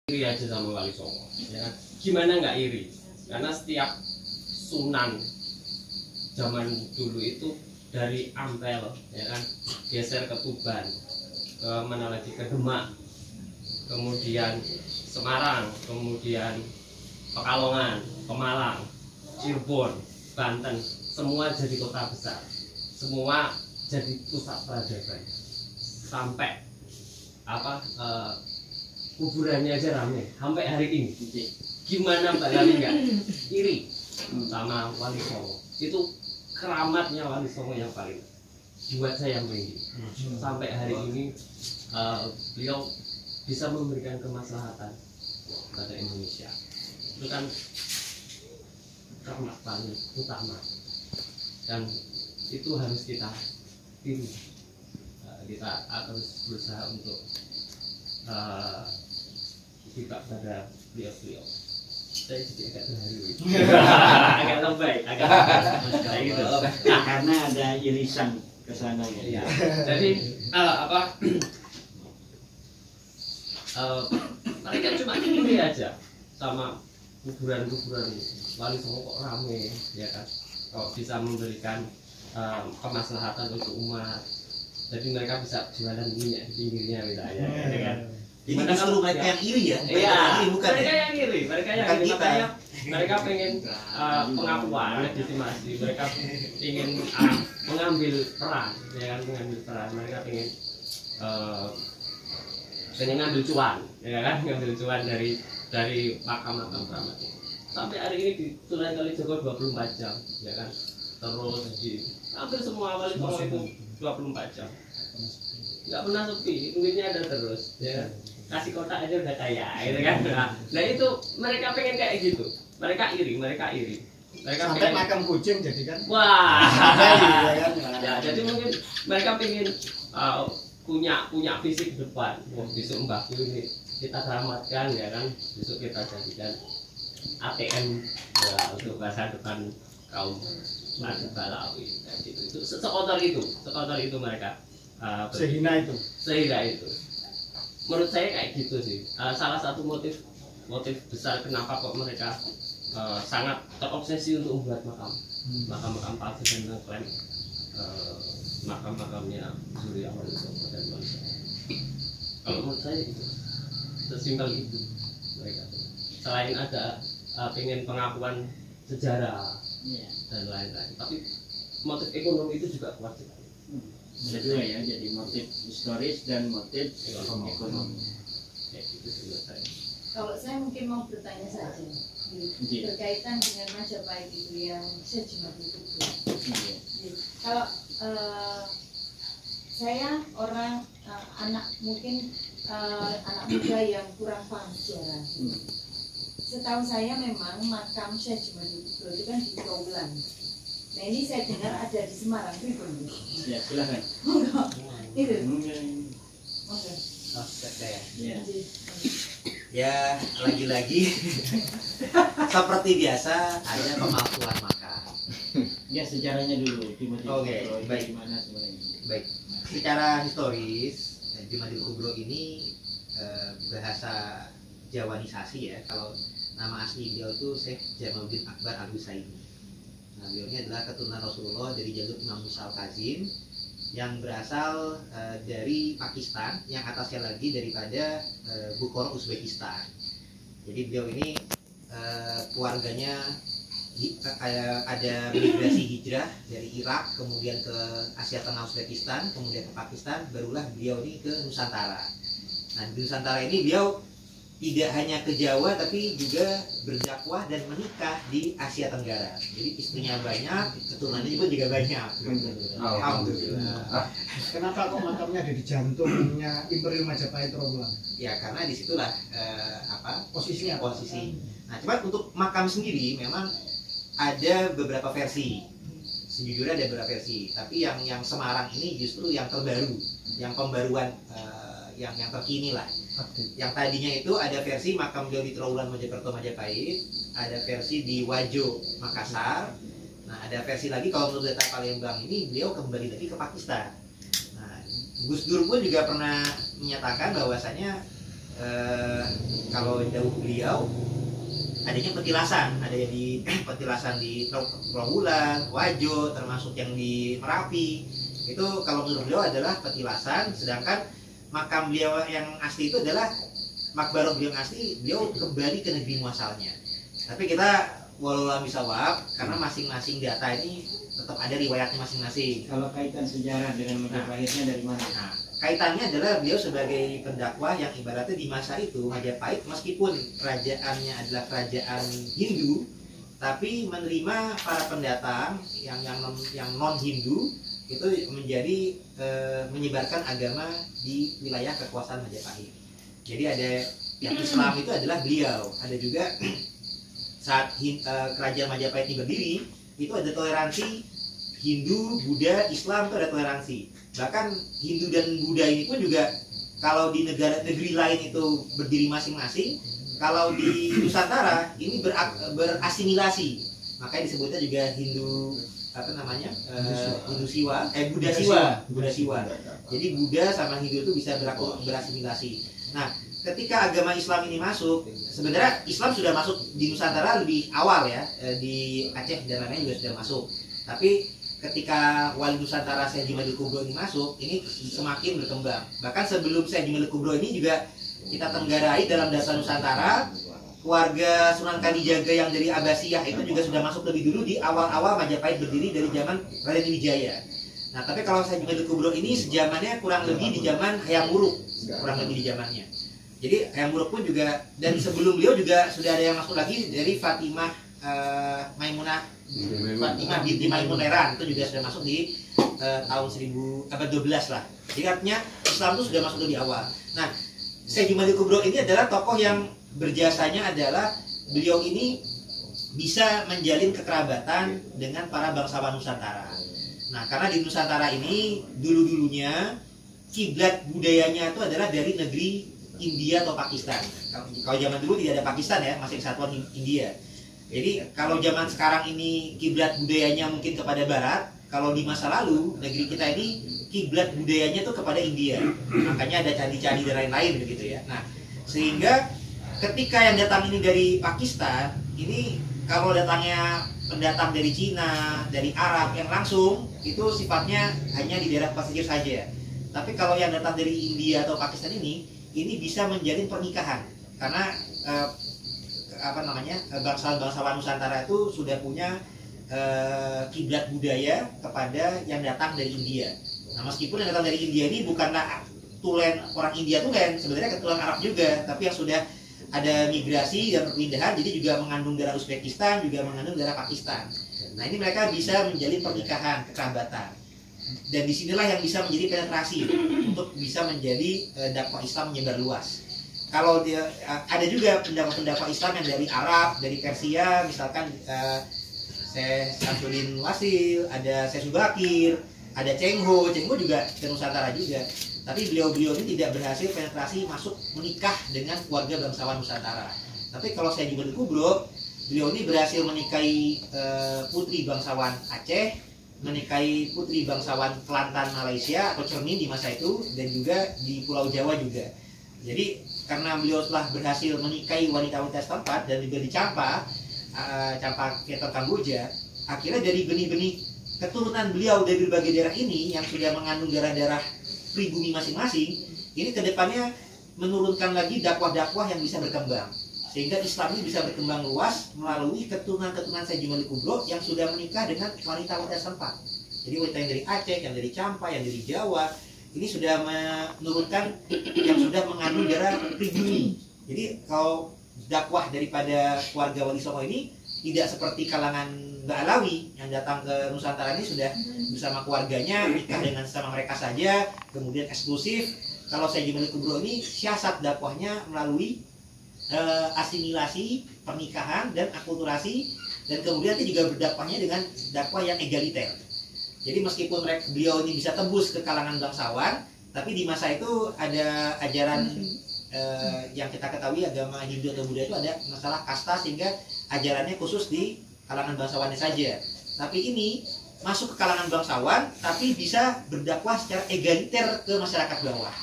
iri aja sama Wali Songo, ya kan? Gimana nggak iri? Karena setiap sunan zaman dulu itu dari Ampel, ya kan, geser ke Tuban, ke mana lagi, ke Demak, kemudian Semarang, kemudian Pekalongan, Pemalang, Cirebon, Banten, semua jadi kota besar, semua jadi pusat peradaban, sampai kuburannya aja rame sampai hari ini. Gimana Mbak Lali nggak iri sama Wali Songo? Itu keramatnya Wali Songo yang paling buat saya merinding. Sampai hari ini beliau bisa memberikan kemaslahatan pada Indonesia. Itu kan keramat paling utama, dan itu harus kita tiru. Kita harus berusaha untuk tidak pada beliau-beliau. Saya jadi agak terharu, agak lebay, agak gitu. Karena ada irisan ke sana ya. Jadi mereka cuma iri aja sama kuburan-kuburan Wali Songo kok rame, ya kan? Kok bisa memberikan kemaslahatan untuk umat. Jadi mereka bisa jualan minyak di pinggirnya misalnya, ya kan? Jadi justru mereka yang iri ya? Iya, bukan mereka ya? yang iri, makanya mereka pengen pengakuan, legitimasi, mereka ingin mengambil peran, ya kan, mengambil peran, mereka pengen ngambil cuan, ya kan, ngambil cuan dari makam-makam keramat ini. Sampai hari ini di Sunan Kalijogo 24 jam, ya kan, terus di hampir semua Wali Songo itu 24 jam, nggak pernah sepi, duitnya ada terus, ya kan? Kasih kotak aja udah kaya, gitu kan? Nah itu mereka pengen kayak gitu, mereka iri, mereka sampai pengen, makam kucing jadi kan? Wah, ya, ya, jadi mungkin mereka pengen punya visi ke depan. Wah, besok Mbahku ini kita selamatkan, ya kan? Besok kita jadikan ATM ya, untuk masa depan kaum Balawi, gitu. Itu sekotor itu mereka. Sehina itu. Menurut saya kayak gitu sih. Salah satu motif besar kenapa kok mereka sangat terobsesi untuk membuat makam palsu dan mengklaim makam-makamnya Surya Wali Songo dan Wali Songo. Kalau menurut saya itu sesimpel itu mereka. Selain ada pengen pengakuan sejarah dan lain-lain, tapi motif ekonomi itu juga kuat sekali. Kedua ya, jadi motif historis dan motif ekonomi. Ya, itu menurut saya. Kalau saya mungkin mau bertanya saja berkaitan dengan Majapahit itu yang Syedjimati itu. Kalau saya orang anak muda yang kurang paham sejarah. Setahu saya memang makam Syedjimati itu kan di Trowulan. Nah ini saya dengar ada di Semarang, pripun? Ya silakan. Itu. Oke. Ya. Ya lagi-lagi seperti biasa ada pemalsuan makam. Ya sejarahnya dulu. Oke, baik. Gimana sebenarnya? Baik. Secara historis, Jumadil Kubro ini bahasa Jawanisasi ya. Kalau nama asli beliau itu Syekh Jamaluddin Akbar Al-Husaini. Nah, beliau ini adalah keturunan Rasulullah dari jalur Imam Musa Al-Kazim yang berasal dari Pakistan, yang atasnya lagi daripada Bukhara Uzbekistan. Jadi beliau ini keluarganya ada migrasi hijrah dari Irak, kemudian ke Asia Tengah Uzbekistan, kemudian ke Pakistan, barulah beliau ini ke Nusantara. Nah di Nusantara ini beliau tidak hanya ke Jawa tapi juga berdakwah dan menikah di Asia Tenggara. Jadi istrinya banyak, keturunannya juga banyak. Alhamdulillah. Kenapa kok makamnya ada di jantungnya Imperium Majapahit Trowulan? Ya karena disitulah posisinya. Nah cuma untuk makam sendiri memang ada beberapa versi. Sejujurnya ada beberapa versi. Tapi yang Semarang ini justru yang terbaru, yang pembaruan, yang terkini lah. Yang tadinya itu ada versi makam beliau di Trowulan Mojokerto Majapahit, ada versi di Wajo Makassar. Nah ada versi lagi kalau menurut data Palembang ini beliau kembali lagi ke Pakistan. Nah Gus Dur pun juga pernah menyatakan bahwasanya kalau jauh beliau adanya petilasan, ada yang di petilasan di Trawulan, Wajo, termasuk yang di Merapi. Itu kalau menurut beliau adalah petilasan, sedangkan makam beliau yang asli itu adalah makbarah beliau yang asli, beliau kembali ke negeri muasalnya. Tapi kita walau misawab, karena masing-masing data ini tetap ada riwayatnya masing-masing. Kalau kaitan sejarah dengan mazhab lahirnya dari mana? Nah, kaitannya adalah beliau sebagai pendakwah yang ibaratnya di masa itu Majapahit meskipun kerajaannya adalah kerajaan Hindu, tapi menerima para pendatang yang non Hindu itu menjadi menyebarkan agama di wilayah kekuasaan Majapahit. Jadi ada yang Islam itu adalah beliau. Ada juga saat kerajaan Majapahit ini berdiri itu ada toleransi Hindu, Buddha, Islam itu ada toleransi. Bahkan Hindu dan Buddha ini pun juga kalau di negeri lain itu berdiri masing-masing, kalau di Nusantara ini berasimilasi. Makanya disebutnya juga Hindu apa namanya? Hindu Siwa, Buddha Siwa, Buddha Siwa. Jadi Buddha sama Hindu itu bisa berasimilasi. Nah, ketika agama Islam ini masuk, sebenarnya Islam sudah masuk di Nusantara lebih awal ya, di Aceh dan lain-lain juga sudah masuk. Tapi ketika Wali Nusantara Syekh Jumadil Kubro ini masuk, ini semakin berkembang. Bahkan sebelum Syekh Jumadil Kubro ini juga kita tenggarai dalam data Nusantara, keluarga Sunan Kalijaga yang dari Abbasiyah itu juga sudah masuk lebih dulu di awal-awal Majapahit berdiri dari zaman Raden Wijaya. Nah, tapi kalau Syekh Jumadil Kubro ini sejamannya kurang lebih di zaman Hayam Wuruk, kurang lebih di zamannya. Jadi Hayam Wuruk pun juga, dan sebelum beliau juga sudah ada yang masuk lagi dari Fatimah Maimunah, Fatimah binti Maimun Eran itu juga sudah masuk di tahun 12 lah. Jadi artinya Islam itu sudah masuk lebih awal. Nah, Syekh Jumadil Kubro ini adalah tokoh yang berjasanya adalah beliau ini bisa menjalin kekerabatan dengan para bangsawan Nusantara. Nah, karena di Nusantara ini dulu-dulunya kiblat budayanya itu adalah dari negeri India atau Pakistan. Kalau zaman dulu tidak ada Pakistan ya, masih kesatuan India. Jadi kalau zaman sekarang ini kiblat budayanya mungkin kepada Barat, kalau di masa lalu negeri kita ini kiblat budayanya tuh kepada India. Makanya ada candi-candi dan lain-lain begitu ya. Nah, sehingga ketika yang datang ini dari Pakistan, ini kalau datangnya pendatang dari Cina, dari Arab yang langsung itu sifatnya hanya di daerah pesisir saja. Tapi kalau yang datang dari India atau Pakistan ini bisa menjalin pernikahan karena bangsawan Nusantara itu sudah punya kiblat budaya kepada yang datang dari India. Nah, meskipun yang datang dari India ini bukanlah tulen orang India tulen, sebenarnya keturunan Arab juga, tapi yang sudah ada migrasi dan perpindahan, jadi juga mengandung darah Uzbekistan, juga mengandung darah Pakistan. Nah, ini mereka bisa menjalin pernikahan, kekerabatan. Dan disinilah yang bisa menjadi penetrasi untuk bisa menjadi dakwah Islam menyebar luas. Kalau dia ada juga pendakwah Islam yang dari Arab, dari Persia, misalkan Syekh Samsudin Wasil, ada Syekh Subakir, ada Cengho juga dari Nusantara juga. Tapi beliau-beliau ini tidak berhasil penetrasi masuk menikah dengan keluarga bangsawan Nusantara. Tapi kalau saya juga di Kubro, beliau ini berhasil menikahi putri bangsawan Aceh, menikahi putri bangsawan Kelantan Malaysia atau Cermin di masa itu, dan juga di Pulau Jawa juga. Jadi karena beliau telah berhasil menikahi wanita-wanita setempat dan juga di Campa Keter Kamboja, akhirnya dari benih-benih keturunan beliau dari berbagai daerah ini yang sudah mengandung darah-darah pribumi masing-masing, ini kedepannya menurunkan lagi dakwah-dakwah yang bisa berkembang, sehingga Islam ini bisa berkembang luas melalui keturunan-keturunan Syekh Jumadil Kubro yang sudah menikah dengan wanita-wanita setempat. Jadi wanita yang dari Aceh, yang dari Campa, yang dari Jawa, ini sudah menurunkan yang sudah mengandung darah pribumi. Jadi kalau dakwah daripada keluarga Wali Songo ini tidak seperti kalangan Mbak Alawi yang datang ke Nusantara ini sudah bersama keluarganya, nikah dengan sama mereka saja, kemudian eksklusif. Kalau Syekh Jumadil Kubro ini siasat dakwahnya melalui asimilasi, pernikahan, dan akulturasi, dan kemudian dia juga berdakwahnya dengan dakwah yang egaliter. Jadi meskipun beliau ini bisa tembus ke kalangan bangsawan, tapi di masa itu ada ajaran yang kita ketahui agama Hindu atau Buddha itu ada masalah kasta, sehingga ajarannya khusus di kalangan bangsawannya saja. Tapi ini masuk ke kalangan bangsawan, tapi bisa berdakwah secara egaliter ke masyarakat bawah,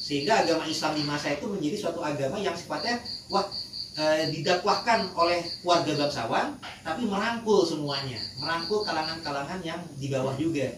Sehingga agama Islam di masa itu menjadi suatu agama yang sifatnya didakwahkan oleh warga bangsawan, tapi merangkul semuanya, merangkul kalangan-kalangan yang di bawah juga.